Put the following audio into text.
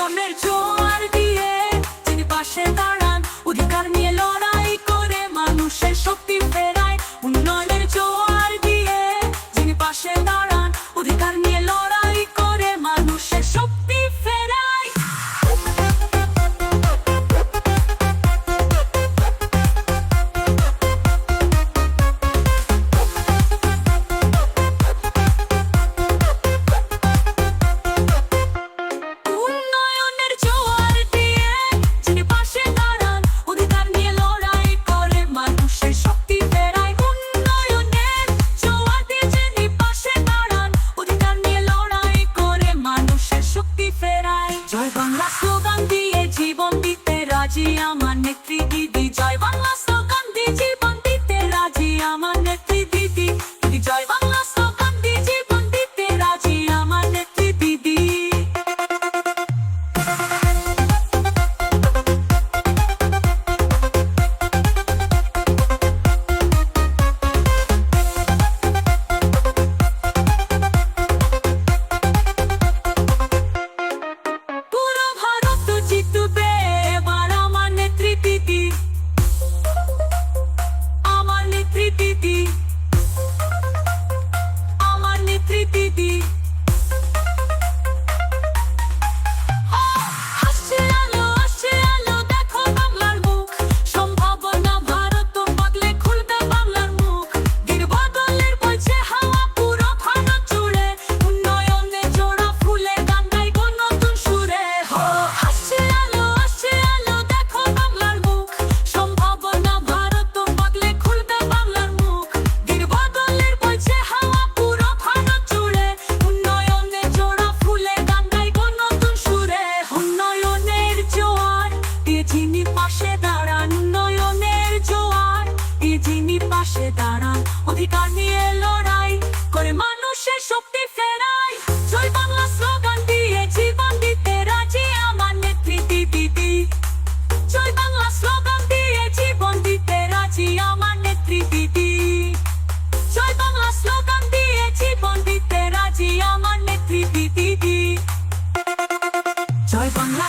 উন্নয়নের জোয়ার দিয়ে যিনি পাশে দাঁড়ান, অধিকার নিয়ে লড়াই করে মানুষের শক্তি ফেরায়। উন্নয়নের জোয়ার দিয়ে যিনি পাশে দাঁড়ান, অধিকার নিয়ে লড়াই করে মানুষের শক্তি ফেরায়। উন্নয়নের জোয়ার দিয়ে যিনি পাশে দাঁড়ান, অধিকার নিয়ে লড়াই করে মানুষের শক্তি ফেরায়। উন্নয়নের জোয়ার দিয়ে যিনি পাশে দাঁড়ান, অধিকার নিয়ে লড়াই করে মানুষের শক্তি ফেরায়। জয় বাংলা স্লোগান দিয়ে জীবন দিতে রাজি আমার নেত্রী দিদি। জয় বাংলা স্লোগান দিয়ে জীবন দিতে রাজি আমার নেত্রী দিদি। জয় বাংলা স্লোগান দিয়ে জীবন দিতে রাজি আমার নেত্রী দিদি। পুরো ভারত জিতবে এবার আমার নেত্রী দিদি, আমার নেত্রী দিদি, আমার নেত্রী দিদি। আসছে আলো দেখো বাংলার মুখ, সম্ভাবনা ভারত বদলে খুলবে বাংলার মুখ। বীর বদলের বইছে হাওয়া পুরো ভারত জুড়ে, উন্নয়নে জোড়া ফুলে গান গাইবো নতুন সুরে। আসছে আলো দেখো বাংলার মুখ, সম্ভাবনা ভারত বদলে খুলবে বাংলার মুখ। বীর বদলের বইছে হাওয়া পুরো ভারত জুড়ে, উন্নয়নে জোড়া ফুলে গান গাইবো নতুন সুরে। উন্নয়নের জোয়ার দিয়ে যিনি পাশে দাঁড়ান, উন্নয়নের জোয়ার দিয়ে যিনি পাশে দাঁড়ান, অধিকার নিয়ে লড়াই করে মানুষের শক্তি ফেরায়। জয় বাংলা স্লোগান দিয়ে জীবন দিতে রাজি আমার নেত্রী দিদি। জয় বাংলা স্লোগান দিয়ে জীবন দিতে রাজি আমার নেত্রী দিদি। জয় বাংলা স্লোগান দিয়ে জীবন দিতে রাজি আমার নেত্রী দিদি। জয় বাংলা।